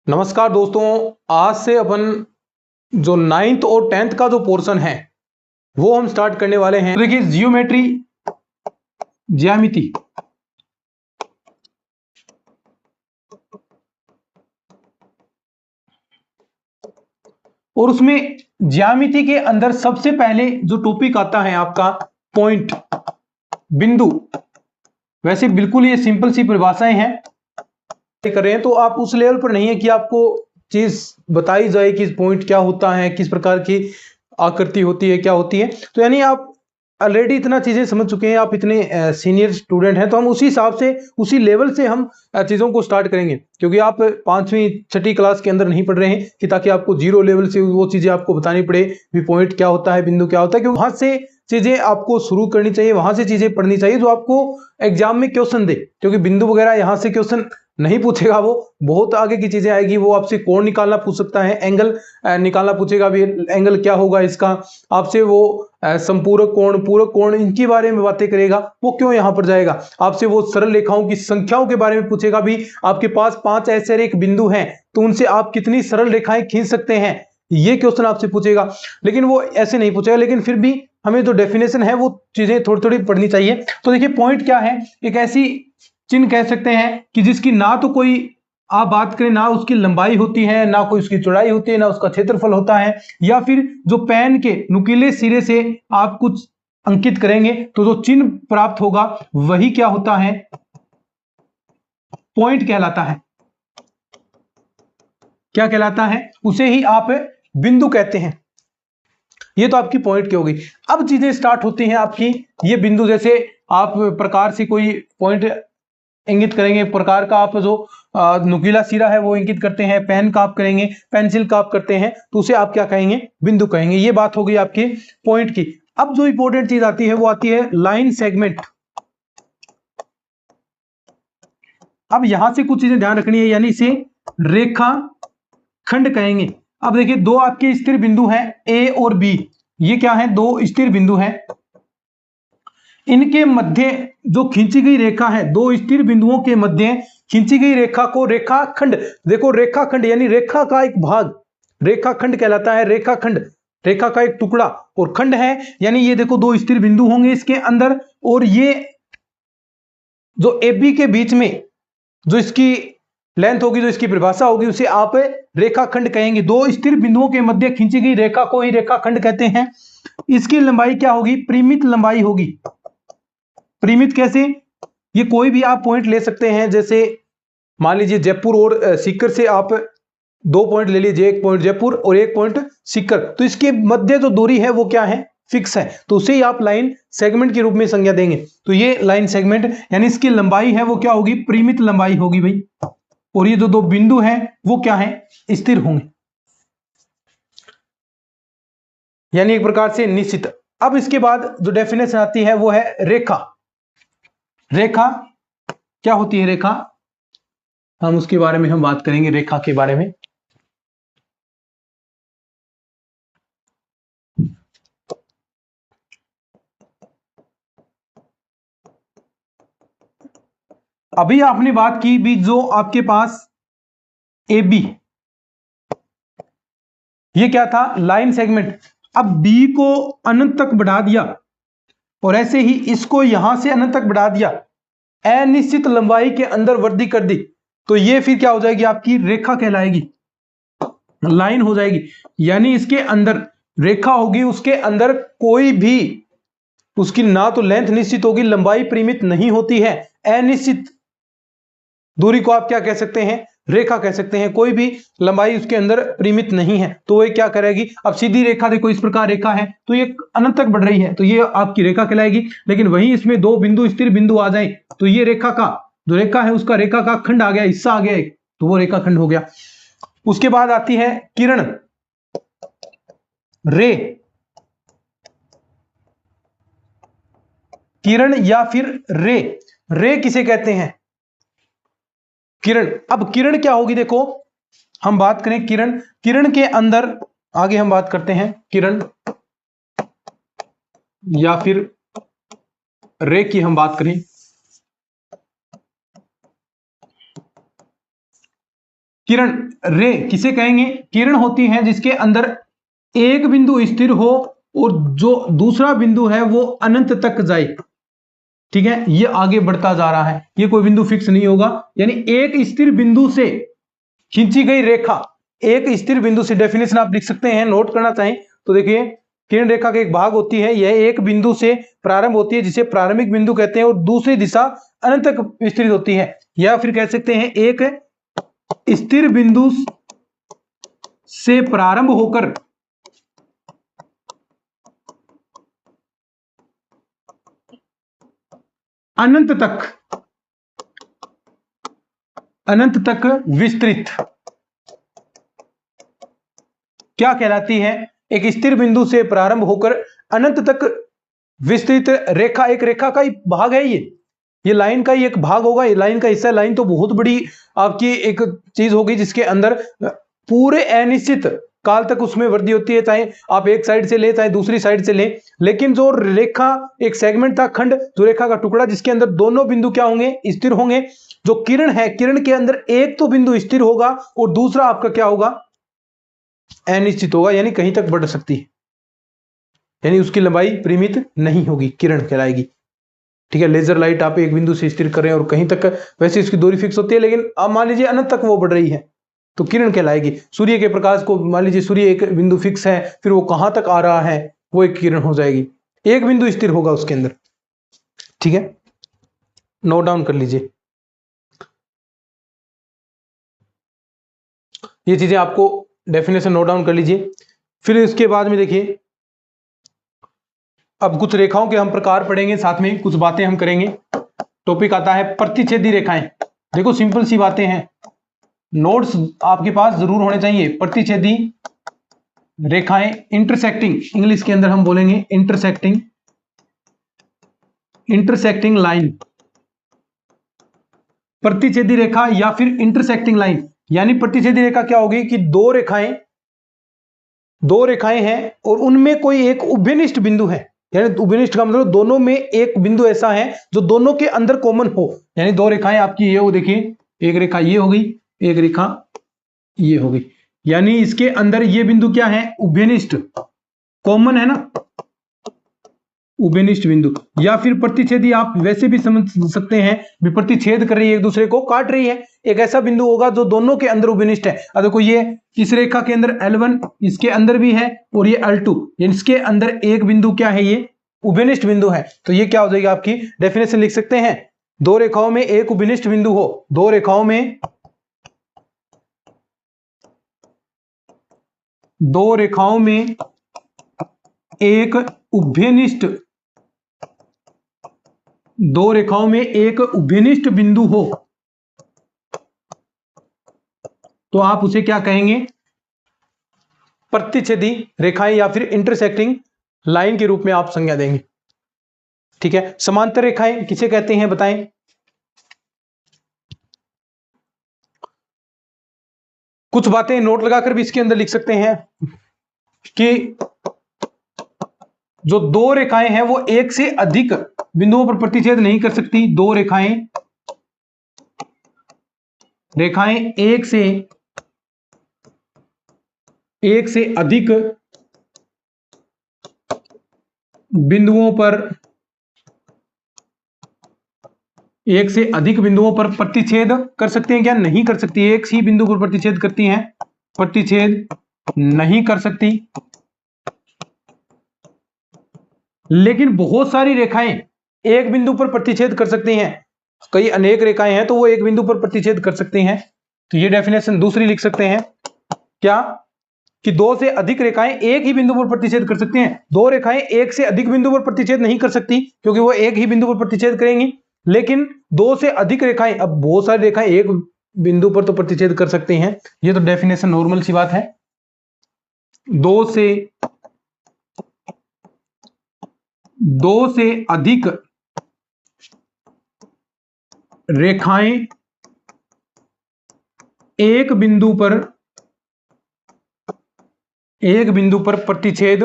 नमस्कार दोस्तों, आज से अपन जो 9th और 10th का जो पोर्शन है वो हम स्टार्ट करने वाले हैं। देखिए जियोमेट्री, ज्यामिति। और उसमें ज्यामिति के अंदर सबसे पहले जो टॉपिक आता है आपका पॉइंट, बिंदु। वैसे बिल्कुल ये सिंपल सी परिभाषाएं हैं कर रहे हैं, तो आप उस लेवल पर नहीं है कि आपको चीज बताई जाए कि पॉइंट क्या होता है, किस प्रकार की आकृति होती है, क्या होती है। तो यानी आप ऑलरेडी इतना चीजें समझ चुके हैं, आप इतने सीनियर स्टूडेंट हैं, तो हम उसी हिसाब से उसी लेवल से हम चीजों को स्टार्ट करेंगे। क्योंकि आप 5वीं 6ठी क्लास के अंदर नहीं पढ़ रहे हैं कि ताकि आपको जीरो लेवल से वो चीजें आपको बतानी पड़े भी पॉइंट क्या होता है, बिंदु क्या होता है। क्योंकि वहां से चीजें आपको शुरू करनी चाहिए, वहां से चीजें पढ़नी चाहिए जो आपको एग्जाम में क्वेश्चन दे। क्योंकि बिंदु वगैरह यहाँ से क्वेश्चन नहीं पूछेगा, वो बहुत आगे की चीजें आएगी। वो आपसे कोण निकालना पूछ सकता है, एंगल निकालना पूछेगा, भी एंगल क्या होगा इसका। आपसे वो संपूरक कोण, पूरक कोण, इनके बारे में बातें करेगा। वो क्यों यहां पर जाएगा, आपसे वो सरल रेखाओं की संख्याओं के बारे में पूछेगा। भी आपके पास 5 ऐसे एक बिंदु हैं तो उनसे आप कितनी सरल रेखाएं खींच सकते हैं, ये क्वेश्चन आपसे पूछेगा। लेकिन वो ऐसे नहीं पूछेगा, लेकिन फिर भी हमें जो डेफिनेशन है वो चीजें थोड़ी थोड़ी पढ़नी चाहिए। तो देखिए पॉइंट क्या है, एक ऐसी चिन्ह कह सकते हैं कि जिसकी ना तो कोई आप बात करें, ना उसकी लंबाई होती है, ना कोई उसकी चौड़ाई होती है, ना उसका क्षेत्रफल होता है। या फिर जो पेन के नुकीले सिरे से आप कुछ अंकित करेंगे तो जो चिन्ह प्राप्त होगा वही क्या होता है, पॉइंट कहलाता है। क्या कहलाता है, उसे ही आप बिंदु कहते हैं। ये तो आपकी पॉइंट की हो गई। अब चीजें स्टार्ट होती हैं आपकी। ये बिंदु, जैसे आप प्रकार से कोई पॉइंट इंगित करेंगे, प्रकार का आप जो नुकीला सिरा है वो इंगित करते हैं, पेन का आप करेंगे, पेंसिल का आप करते हैं, तो उसे आप क्या कहेंगे, बिंदु कहेंगे। ये बात हो गई आपके पॉइंट की। अब जो इंपॉर्टेंट चीज आती है वो आती है लाइन सेगमेंट। अब यहां से कुछ चीजें ध्यान रखनी है, यानी इसे रेखा खंड कहेंगे। अब देखिए दो आपके स्थिर बिंदु हैं ए और बी। ये क्या है, दो स्थिर बिंदु हैं। इनके मध्य जो खींची गई रेखा है, दो स्थिर बिंदुओं के मध्य खींची गई रेखा को रेखाखंड, देखो रेखाखंड यानी रेखा का एक भाग रेखाखंड कहलाता है। रेखाखंड रेखा का एक टुकड़ा, और खंड है यानी ये देखो दो स्थिर बिंदु होंगे इसके अंदर, और ये जो ए बी के बीच में जो इसकी लेंथ होगी, जो इसकी परिभाषा होगी, उसे आप रेखाखंड कहेंगे। दो स्थिर बिंदुओं के मध्य खींची गई रेखा को ही रेखाखंड कहते हैं। इसकी लंबाई क्या होगी, परिमित लंबाई होगी। परिमित कैसे, ये कोई भी आप पॉइंट ले सकते हैं। जैसे मान लीजिए जयपुर और सीकर से आप 2 पॉइंट ले लीजिए, एक पॉइंट जयपुर और एक पॉइंट सीकर, तो इसके मध्य जो दूरी है वो क्या है, फिक्स है, तो उसे ही आप लाइन सेगमेंट के रूप में संज्ञा देंगे। तो ये लाइन सेगमेंट यानी इसकी लंबाई है वो क्या होगी, परिमित लंबाई होगी भाई। और ये जो दो बिंदु हैं वो क्या है, स्थिर होंगे, यानी एक प्रकार से निश्चित। अब इसके बाद जो डेफिनेशन आती है वो है रेखा। रेखा क्या होती है, रेखा हम उसके बारे में हम बात करेंगे, रेखा के बारे में। अभी आपने बात की भी जो आपके पास ए बी, ये क्या था, लाइन सेगमेंट। अब बी को अनंत तक बढ़ा दिया और ऐसे ही इसको यहां से अनंत तक बढ़ा दिया, अनिश्चित लंबाई के अंदर वृद्धि कर दी, तो ये फिर क्या हो जाएगी, आपकी रेखा कहलाएगी, लाइन हो जाएगी। यानी इसके अंदर रेखा होगी, उसके अंदर कोई भी उसकी ना तो लेंथ निश्चित होगी, लंबाई परिमित नहीं होती है, अनिश्चित दूरी को आप क्या कह सकते हैं, रेखा कह सकते हैं। कोई भी लंबाई उसके अंदर परिमित नहीं है, तो ये क्या करेगी। अब सीधी रेखा देखो, इस प्रकार रेखा है तो ये अनंत तक बढ़ रही है, तो ये आपकी रेखा कहलाएगी। लेकिन वहीं इसमें दो बिंदु स्थिर बिंदु आ जाए तो ये रेखा का जो रेखा है उसका रेखा का खंड आ गया, हिस्सा आ गया एक, तो वो रेखा खंड हो गया। उसके बाद आती है किरण, रे, किरण या फिर रे। रे किसे कहते हैं, किरण। अब किरण क्या होगी, देखो हम बात करें किरण, किरण के अंदर आगे हम बात करते हैं किरण या फिर रे की हम बात करें। किरण, रे किसे कहेंगे? किरण होती है जिसके अंदर एक बिंदु स्थिर हो और जो दूसरा बिंदु है वो अनंत तक जाए। ठीक है, ये आगे बढ़ता जा रहा है, ये कोई बिंदु फिक्स नहीं होगा। यानी एक स्थिर बिंदु से खींची गई रेखा, एक स्थिर बिंदु से, डेफिनेशन आप लिख सकते हैं, नोट करना चाहें तो देखिए, किरण रेखा का एक भाग होती है, यह एक बिंदु से प्रारंभ होती है जिसे प्रारंभिक बिंदु कहते हैं और दूसरी दिशा अनंत तक विस्तृत होती है, या फिर कह सकते हैं एक स्थिर बिंदु से प्रारंभ होकर अनंत तक विस्तृत क्या कहलाती है? एक स्थिर बिंदु से प्रारंभ होकर अनंत तक विस्तृत रेखा, एक रेखा का ही भाग है ये लाइन का ही एक भाग होगा, ये लाइन का हिस्सा। लाइन तो बहुत बड़ी आपकी एक चीज होगी जिसके अंदर पूरे अनिश्चित काल तक उसमें वृद्धि होती है, चाहे आप एक साइड से ले चाहे दूसरी साइड से ले। लेकिन जो रेखा एक सेगमेंट था, खंड, जो रेखा का टुकड़ा जिसके अंदर दोनों बिंदु क्या होंगे? स्थिर होंगे। जो किरण है, किरण के अंदर एक तो बिंदु स्थिर होगा और दूसरा आपका क्या होगा? अनिश्चित होगा, यानी कहीं तक बढ़ सकती है, यानी उसकी लंबाई परिमित नहीं होगी, किरण कहलाएगी। ठीक है, लेजर लाइट आप एक बिंदु से स्थिर कर रहे हैं और कहीं तक, वैसे इसकी दूरी फिक्स होती है, लेकिन अब मान लीजिए अनंत तक वो बढ़ रही है तो किरण कहलाएगी। सूर्य के प्रकाश को मान लीजिए सूर्य एक बिंदु फिक्स है, फिर वो कहां तक आ रहा है, वो एक किरण हो जाएगी, एक बिंदु स्थिर होगा उसके अंदर। ठीक है, नोट डाउन कर लीजिए, ये चीजें आपको डेफिनेशन नोट डाउन कर लीजिए। फिर इसके बाद में देखिए, अब कुछ रेखाओं के हम प्रकार पढ़ेंगे, साथ में कुछ बातें हम करेंगे। टॉपिक आता है प्रतिच्छेदी रेखाएं। देखो सिंपल सी बातें हैं, नोट्स आपके पास जरूर होने चाहिए। प्रतिच्छेदी रेखाएं, इंटरसेक्टिंग, इंग्लिश के अंदर हम बोलेंगे इंटरसेक्टिंग लाइन। प्रतिच्छेदी रेखा या फिर इंटरसेक्टिंग लाइन, यानी प्रतिच्छेदी रेखा क्या होगी कि दो रेखाएं हैं और उनमें कोई एक उभयनिष्ठ बिंदु है, यानी उभयनिष्ठ का मतलब दोनों में एक बिंदु ऐसा है जो दोनों के अंदर कॉमन हो। यानी दो रेखाएं आपकी ये हो, देखिए एक रेखा ये हो गई, एक रेखा ये हो गई, यानी इसके अंदर ये बिंदु क्या है? उभयनिष्ठ, कॉमन है ना, उभयनिष्ठ बिंदु। या फिर प्रतिच्छेदी आप वैसे भी समझ सकते हैं, भी प्रतिच्छेद कर रही है, एक दूसरे को काट रही है, एक ऐसा बिंदु होगा जो दोनों के अंदर उभयनिष्ठ है। अब देखो ये इस रेखा के अंदर L1 इसके अंदर भी है और ये L2, इसके अंदर एक बिंदु क्या है? ये उभयनिष्ठ बिंदु है। तो ये क्या हो जाएगी? आपकी डेफिनेशन लिख सकते हैं, दो रेखाओं में एक उभयनिष्ठ बिंदु हो, दो रेखाओं में एक उभयनिष्ठ, दो रेखाओं में एक उभयनिष्ठ बिंदु हो तो आप उसे क्या कहेंगे? प्रतिच्छेदी रेखाएं या फिर इंटरसेक्टिंग लाइन के रूप में आप संज्ञा देंगे। ठीक है, समांतर रेखाएं किसे कहते हैं बताएं? कुछ बातें नोट लगाकर भी इसके अंदर लिख सकते हैं कि जो दो रेखाएं हैं वो एक से अधिक बिंदुओं पर प्रतिच्छेद नहीं कर सकती। दो रेखाएं एक से अधिक बिंदुओं पर प्रतिच्छेद कर सकते हैं क्या? नहीं कर सकती, एक ही बिंदु पर प्रतिच्छेद करती हैं, प्रतिच्छेद नहीं कर सकती। लेकिन बहुत सारी रेखाएं एक बिंदु पर प्रतिच्छेद कर सकती हैं, कई अनेक रेखाएं हैं तो वो एक बिंदु पर प्रतिच्छेद कर सकती हैं। तो ये डेफिनेशन दूसरी लिख सकते हैं क्या? कि दो से अधिक रेखाएं एक ही बिंदु पर प्रतिच्छेद कर सकती हैं। दो रेखाएं एक से अधिक बिंदु पर प्रतिच्छेद नहीं कर सकती क्योंकि वो एक ही बिंदु पर प्रतिच्छेद करेंगी। लेकिन दो से अधिक रेखाएं, अब बहुत सारी रेखाएं एक बिंदु पर तो प्रतिच्छेद कर सकती हैं, ये तो डेफिनेशन नॉर्मल सी बात है। दो से अधिक रेखाएं एक बिंदु पर प्रतिच्छेद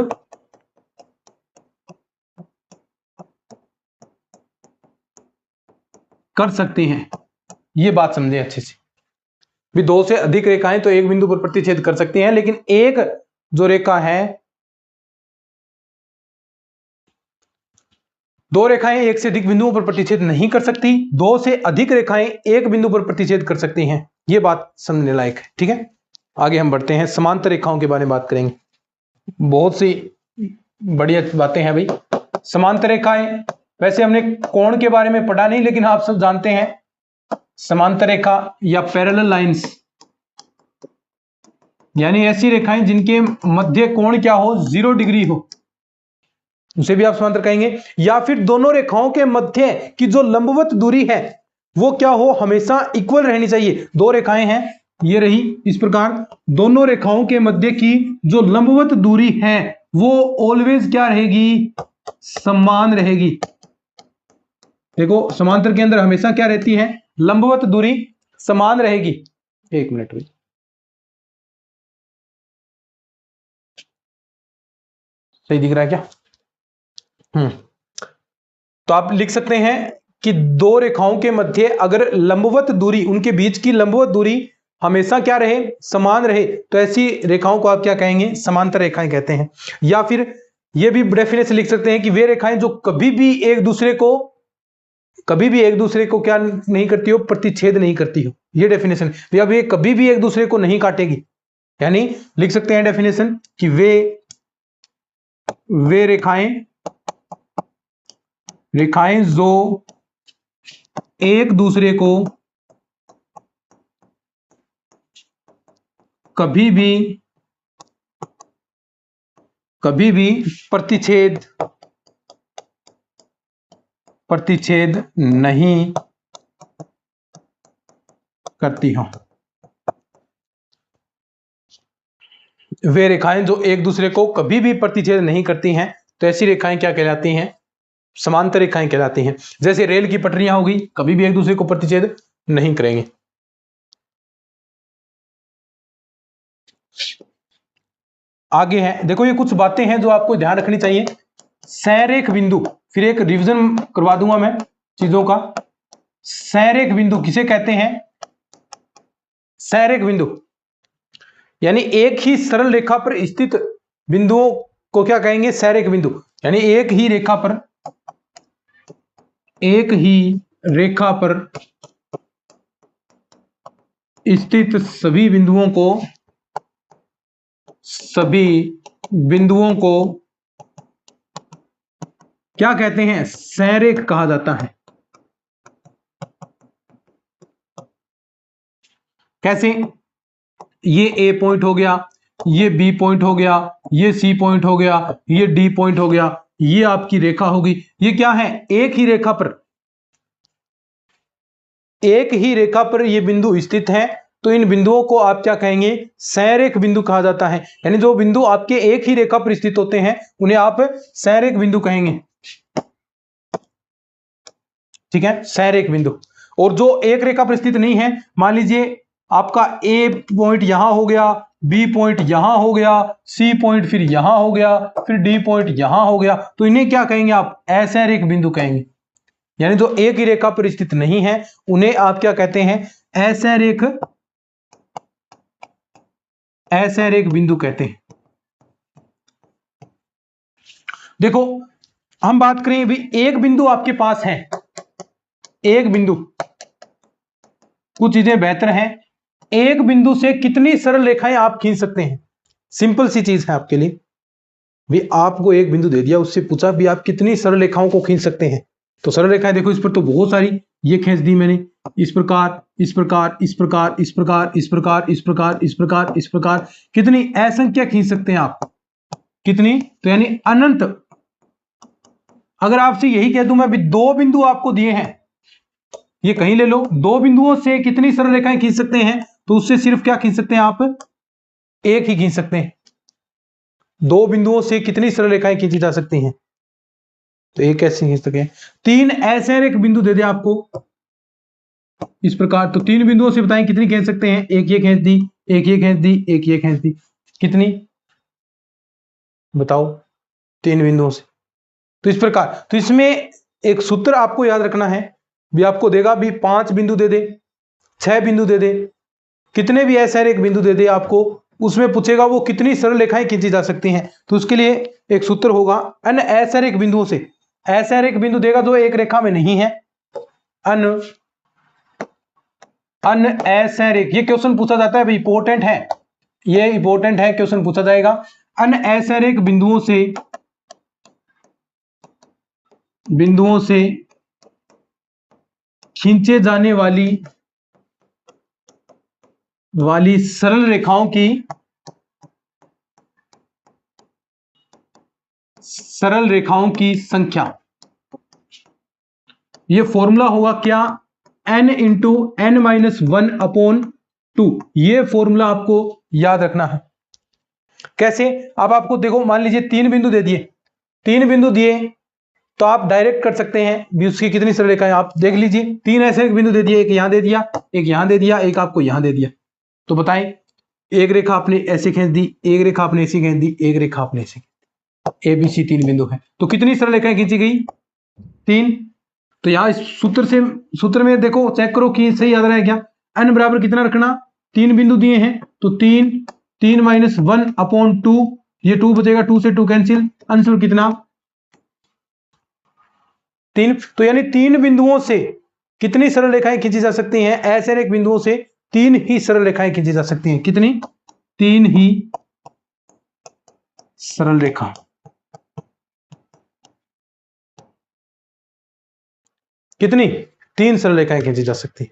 कर सकते हैं, ये बात समझे अच्छे से। भी दो से अधिक रेखाएं तो एक बिंदु पर प्रतिच्छेद कर सकती हैं, लेकिन एक जो रेखा है, दो रेखाएं एक से अधिक बिंदुओं पर प्रतिच्छेद नहीं कर सकती, दो से अधिक रेखाएं एक बिंदु पर प्रतिच्छेद कर सकती हैं। यह बात समझने लायक है। ठीक है, आगे हम बढ़ते हैं, समांतर रेखाओं के बारे में बात करेंगे। बहुत सी बढ़िया बातें हैं भाई। समांतर रेखाएं, वैसे हमने कोण के बारे में पढ़ा नहीं, लेकिन आप सब जानते हैं समांतर रेखा या पैरेलल लाइंस यानी ऐसी रेखाएं जिनके मध्य कोण क्या हो, 0 डिग्री हो, उसे भी आप समांतर कहेंगे। या फिर दोनों रेखाओं के मध्य की जो लंबवत दूरी है वो क्या हो, हमेशा इक्वल रहनी चाहिए। दो रेखाएं हैं, ये रही इस प्रकार, दोनों रेखाओं के मध्य की जो लंबवत दूरी है वो ऑलवेज क्या रहेगी, समान रहेगी। देखो समांतर के अंदर हमेशा क्या रहती है, लंबवत दूरी समान रहेगी। एक मिनट भाई, सही दिख रहा है क्या? तो आप लिख सकते हैं कि दो रेखाओं के मध्य अगर लंबवत दूरी, उनके बीच की लंबवत दूरी हमेशा क्या रहे, समान रहे, तो ऐसी रेखाओं को आप क्या कहेंगे, समांतर रेखाएं कहते हैं। या फिर यह भी डेफिनेशन लिख सकते हैं कि वे रेखाएं जो कभी भी एक दूसरे को क्या नहीं करती हो, प्रतिच्छेद नहीं करती हो। यह डेफिनेशन, अब ये कभी भी एक दूसरे को नहीं काटेगी। यानी लिख सकते हैं डेफिनेशन कि वे रेखाएं जो एक दूसरे को कभी भी प्रतिच्छेद नहीं करती हो। वे रेखाएं जो एक दूसरे को कभी भी प्रतिच्छेद नहीं करती हैं, तो ऐसी रेखाएं क्या कहलाती हैं, समांतर रेखाएं कहलाती हैं। जैसे रेल की पटरियां होगी, कभी भी एक दूसरे को प्रतिच्छेद नहीं करेंगे। आगे है, देखो ये कुछ बातें हैं जो आपको ध्यान रखनी चाहिए। संरेख बिंदु, फिर एक रिवीजन करवा दूंगा मैं चीजों का। संरेख बिंदु किसे कहते हैं, संरेख बिंदु यानी एक ही सरल रेखा पर स्थित बिंदुओं को क्या कहेंगे, संरेख बिंदु। यानी एक ही रेखा पर स्थित सभी बिंदुओं को क्या कहते हैं, संरेख कहा जाता है। कैसे, ये ए पॉइंट हो गया, ये बी पॉइंट हो गया, ये सी पॉइंट हो गया, ये डी पॉइंट हो गया, ये आपकी रेखा होगी। ये क्या है, एक ही रेखा पर ये बिंदु स्थित है, तो इन बिंदुओं को आप क्या कहेंगे, संरेख बिंदु कहा जाता है। यानी जो बिंदु आपके एक ही रेखा पर स्थित होते हैं उन्हें आप संरेख बिंदु कहेंगे। ठीक है, संरेख बिंदु। और जो एक रेखा पर स्थित नहीं है, मान लीजिए आपका ए पॉइंट यहां हो गया, बी पॉइंट यहां हो गया, सी पॉइंट फिर यहां हो गया, फिर डी पॉइंट यहां हो गया, तो इन्हें क्या कहेंगे आप, असंरेख बिंदु कहेंगे। यानी जो एक ही रेखा पर स्थित नहीं है उन्हें आप क्या कहते हैं, असंरेख बिंदु कहते हैं। देखो हम बात करें भी, एक बिंदु आपके पास है, एक बिंदु, कुछ चीजें बेहतर हैं। एक बिंदु से कितनी सरल रेखाएं आप खींच सकते हैं, सिंपल सी चीज है आपके लिए। भी आपको एक बिंदु दे दिया, उससे पूछा भी आप कितनी सरल रेखाओं को खींच सकते हैं, तो सरल रेखाएं देखो इस पर तो बहुत सारी, ये खींच दी मैंने, इस प्रकार, इस प्रकार, इस प्रकार, इस प्रकार, इस प्रकार, इस प्रकार, इस प्रकार, इस प्रकार, कितनी असंख्य खींच सकते हैं आप, कितनी, तो यानी अनंत। अगर आपसे यही कह दूं मैं भी, दो बिंदु आपको दिए हैं, ये कहीं ले लो, दो बिंदुओं से कितनी सरल रेखाएं खींच सकते हैं, तो उससे सिर्फ क्या खींच सकते हैं आप, एक ही खींच सकते हैं। दो बिंदुओं से कितनी सरल रेखाएं खींची जा सकती हैं, तो एक कैसे खींच सके, तीन असंरेख बिंदु दे दे आपको इस प्रकार, तो तीन बिंदुओं से बताएं कितनी खींच सकते हैं, एक ये खींच दी, एक ये खींच दी, एक ये खींच दी, कितनी बताओ, तीन बिंदुओं से। तो इस प्रकार, तो इसमें एक सूत्र आपको याद रखना है, भी आपको देगा भी 5 बिंदु दे दे, 6 बिंदु दे दे, कितने भी ऐसा एक बिंदु दे दे आपको, उसमें पूछेगा वो कितनी सरल रेखाएं खींची जा सकती हैं। तो उसके लिए एक सूत्र होगा, अन असरेख बिंदुओं से, असरेख बिंदु देगा जो एक रेखा में नहीं है, अन असरेख, ये क्वेश्चन पूछा जाता है भाई, इंपॉर्टेंट है, ये इंपॉर्टेंट है, क्वेश्चन पूछा जाएगा। अन असरेख बिंदुओं से खींचे जाने वाली सरल रेखाओं की संख्या, ये फॉर्मूला होगा क्या, n इंटू n माइनस 1/2। ये फॉर्मूला आपको याद रखना है। कैसे, अब आपको देखो, मान लीजिए 3 बिंदु दे दिए, 3 बिंदु दिए तो आप डायरेक्ट कर सकते हैं भी उसकी कितनी सरल रेखाएं, आप देख लीजिए 3 ऐसे बिंदु दे दिए, एक यहां दे दिया, एक यहां दे दिया, एक आपको यहां दे दिया। तो बताएं, एक रेखा आपने ऐसे खींच दी, एक रेखा आपने ऐसी खींच दी, एक रेखा आपने ऐसे, ABC 3 बिंदु है, तो कितनी सरल रेखाएं खींची गई, 3। तो यहां इस सूत्र में देखो, चेक करो कि सही याद रहा है क्या। n बराबर कितना रखना, 3 बिंदु दिए हैं तो 3 माइनस 1/2, ये 2 बचेगा, 2 से 2 कैंसिल, आंसर कितना 3। तो यानी 3 बिंदुओं से कितनी सरल रेखाएं खींची जा सकती हैं, ऐसे एक बिंदुओं से 3 ही सरल रेखाएं खींची जा सकती हैं। कितनी, 3 ही सरल रेखा, कितनी, 3 सरल रेखाएं खींची जा सकती है।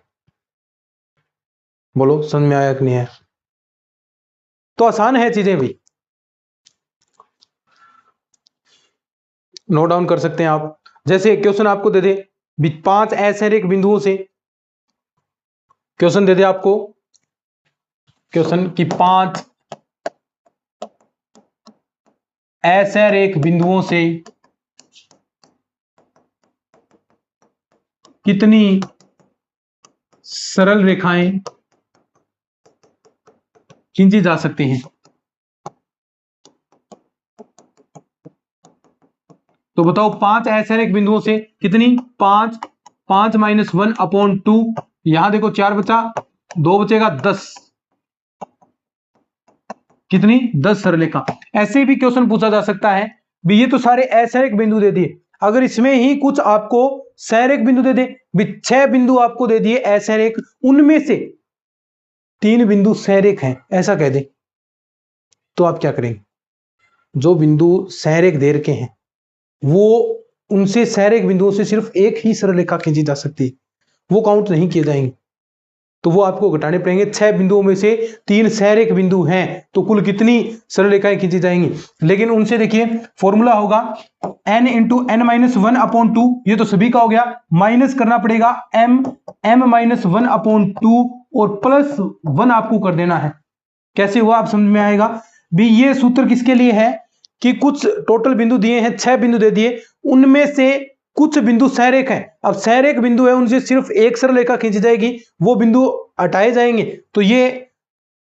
बोलो समझ में आया कि नहीं है। तो आसान है चीजें भी, नोट डाउन कर सकते हैं आप। जैसे क्वेश्चन आपको दे दे 5 असरेख बिंदुओं से, क्वेश्चन दे दे आपको, क्वेश्चन की 5 असरेख बिंदुओं से कितनी सरल रेखाएं खींची जा सकती हैं। तो बताओ 5 असरेख बिंदुओं से कितनी, 5 माइनस 1/2, यहां देखो 4 बचा, 2 बचेगा 10, कितनी, 10 सरल रेखा। ऐसे भी क्वेश्चन पूछा जा सकता है भी, ये तो सारे असरेख बिंदु दे दिए, अगर इसमें ही कुछ आपको सरेख बिंदु दे दे भी, 6 बिंदु आपको दे दिए असरेख, उनमें से 3 बिंदु सरेख हैं, ऐसा कह दे, तो आप क्या करेंगे, जो बिंदु सरेख दे रखे हैं वो, उनसे सरेख बिंदुओं से सिर्फ एक ही सरल रेखा खींची जा सकती है, वो काउंट नहीं किए जाएंगे, तो वो आपको घटाने पड़ेंगे। 6 बिंदुओं में से 3 सरेख बिंदु हैं, तो कुल कितनी सरल रेखाएं खींची जाएंगी। लेकिन उनसे देखिए फॉर्मूला होगा n इंटू n माइनस 1/2, ये तो सभी का हो गया, माइनस करना पड़ेगा m माइनस 1/2 और प्लस 1 आपको कर देना है। कैसे हुआ आप समझ में आएगा भी, ये सूत्र किसके लिए है कि कुछ टोटल बिंदु दिए हैं, 6 बिंदु दे दिए, उनमें से कुछ बिंदु सरेख है, अब सरेख बिंदु है उनसे सिर्फ एक सरल रेखा खींची जाएगी, वो बिंदु हटाए जाएंगे, तो ये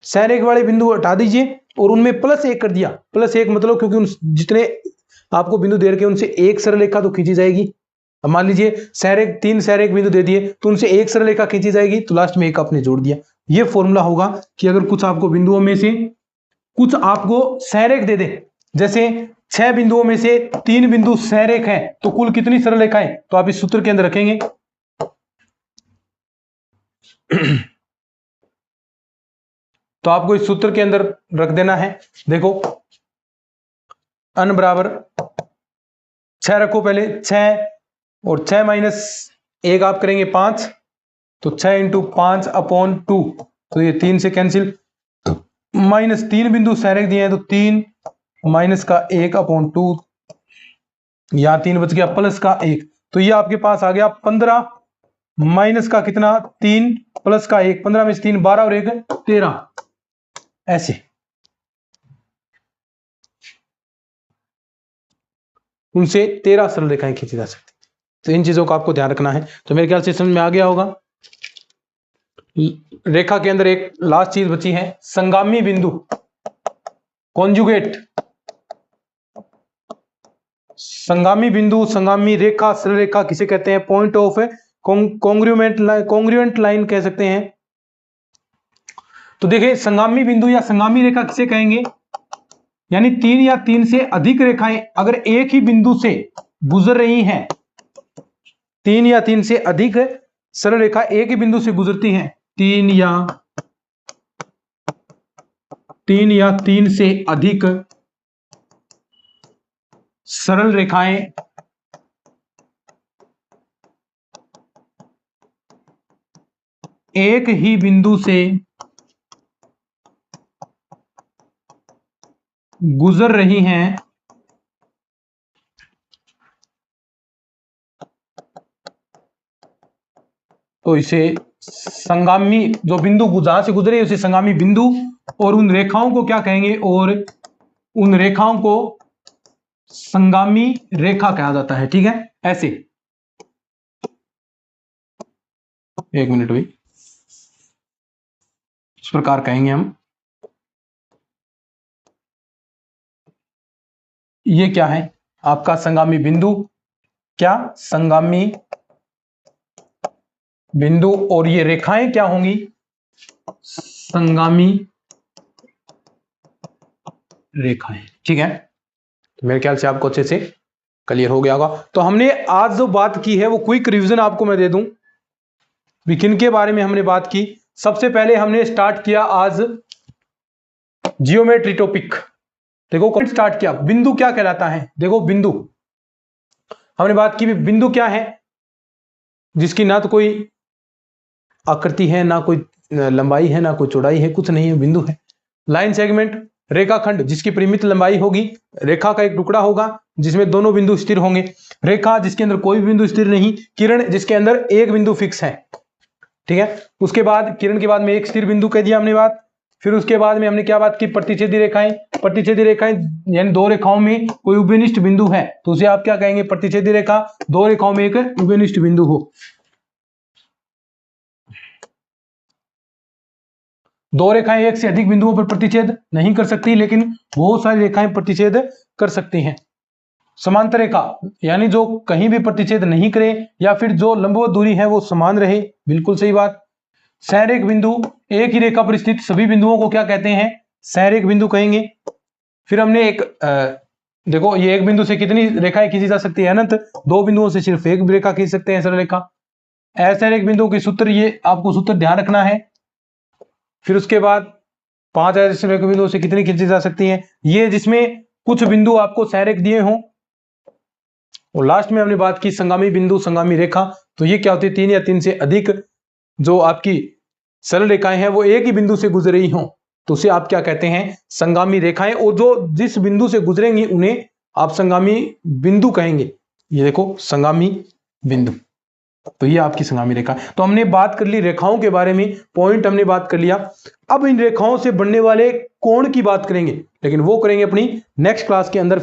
सरेख वाले बिंदु हटा दीजिए और उनमें +1 कर दिया, +1 मतलब क्योंकि उन जितने आपको बिंदु दे रखे उनसे एक सरल रेखा तो खींची जाएगी। अब मान लीजिए सरेख 3 सरेख बिंदु दे दिए तो उनसे एक सरल रेखा खींची जाएगी, तो लास्ट में एक आपने जोड़ दिया। ये फॉर्मूला होगा कि अगर कुछ आपको बिंदुओं में से कुछ आपको सरेख दे दे, जैसे 6 बिंदुओं में से 3 बिंदु सरेख हैं, तो कुल कितनी सरल रेखाएं, तो आप इस सूत्र के अंदर रखेंगे तो आपको इस सूत्र के अंदर रख देना है। देखो n बराबर 6 रखो, पहले 6 और 6 माइनस 1 आप करेंगे 5, तो 6 इंटू 5/2, तो ये 3 से कैंसिल, माइनस 3 बिंदु सरेख दिए हैं तो 3 माइनस का 1/2, यहां 3 बच गया, प्लस का 1, तो ये आपके पास आ गया 15 माइनस का कितना 3 प्लस का 1, 15 में से 3 12 और 1 13, ऐसे उनसे 13 सरल रेखाएं खींची जा सकती। तो इन चीजों का आपको ध्यान रखना है। तो मेरे ख्याल से समझ में आ गया होगा। रेखा के अंदर एक लास्ट चीज बची है, संगामी बिंदु, कॉन्जुगेट, संगामी बिंदु, संगामी रेखा, सरल रेखा किसे कहते हैं, पॉइंट ऑफ कॉन्ग्रुएंट लाइन कह सकते हैं। तो देखिए संगामी बिंदु या संगामी रेखा किसे कहेंगे, यानी 3 या 3 से अधिक रेखाएं अगर एक ही बिंदु से गुजर रही हैं, 3 या 3 से अधिक सरल रेखा एक ही बिंदु से गुजरती हैं, 3 या 3 से अधिक सरल रेखाएं एक ही बिंदु से गुजर रही हैं, तो इसे संगामी, जो बिंदु जहां से गुजरे उसे संगामी बिंदु, और उन रेखाओं को क्या कहेंगे, और उन रेखाओं को संगामी रेखा कहा जाता है। ठीक है, ऐसे। एक मिनट भाई, इस प्रकार कहेंगे हम। ये क्या है आपका संगामी बिंदु, क्या संगामी बिंदु, और ये रेखाएं क्या होंगी, संगामी रेखाएं। ठीक है, तो मेरे ख्याल से आपको अच्छे से क्लियर हो गया होगा। तो हमने आज जो बात की है वो क्विक रिवीजन आपको मैं दे दूं, किन के बारे में हमने बात की। सबसे पहले हमने स्टार्ट किया आज जियोमेट्री टॉपिक। देखो कौन स्टार्ट किया, बिंदु क्या कहलाता है। देखो बिंदु हमने बात की, बिंदु क्या है, जिसकी ना तो कोई आकृति है, ना कोई लंबाई है, ना कोई चौड़ाई है, कुछ नहीं है, बिंदु है। लाइन सेगमेंट, रेखाखंड जिसकी परिमित लंबाई होगी, रेखा का एक टुकड़ा होगा जिसमें दोनों बिंदु स्थिर होंगे, रेखा जिसके अंदर कोई भी बिंदु स्थिर नहीं, किरण जिसके अंदर एक बिंदु फिक्स है। ठीक है, उसके बाद किरण के बाद में एक स्थिर बिंदु कह दिया हमने बात। फिर उसके बाद में हमने क्या बात की, प्रतिच्छेदी रेखाएं। प्रतिच्छेदी रेखाएं यानी दो रेखाओं में कोई उभयनिष्ठ बिंदु है तो उसे आप क्या कहेंगे, प्रतिच्छेदी रेखा। दो रेखाओं में एक उभयनिष्ठ बिंदु हो, दो रेखाएं एक से अधिक बिंदुओं पर प्रतिच्छेद नहीं कर सकती, लेकिन बहुत सारी रेखाएं प्रतिच्छेद कर सकती हैं। समांतर रेखा यानी जो कहीं भी प्रतिच्छेद नहीं करे, या फिर जो लंबवत दूरी है वो समान रहे, बिल्कुल सही बात। संरेख बिंदु, एक ही रेखा पर स्थित सभी बिंदुओं को क्या कहते हैं, संरेख बिंदु कहेंगे। फिर हमने एक देखो ये एक बिंदु से कितनी रेखाएं खींची जा सकती है, अनंत। दो बिंदुओं से सिर्फ एक रेखा खींच सकते हैं, सरल रेखा। असंरेख बिंदु के सूत्र, ये आपको सूत्र ध्यान रखना है। फिर उसके बाद 5 असंरेख बिंदुओं से कितनी खींची जा सकती हैं, ये जिसमें कुछ बिंदु आपको संरेख दिए हों। और लास्ट में हमने बात की संगामी बिंदु, संगामी रेखा। तो ये क्या होती है, 3 या 3 से अधिक जो आपकी सरल रेखाएं हैं वो एक ही बिंदु से गुजर रही हों तो उसे आप क्या कहते हैं, संगामी रेखाएं। और जो जिस बिंदु से गुजरेंगी उन्हें आप संगामी बिंदु कहेंगे। ये देखो संगामी बिंदु, तो ये आपकी संगामी रेखा। तो हमने बात कर ली रेखाओं के बारे में, पॉइंट हमने बात कर लिया। अब इन रेखाओं से बनने वाले कोण की बात करेंगे, लेकिन वो करेंगे अपनी नेक्स्ट क्लास के अंदर। फिर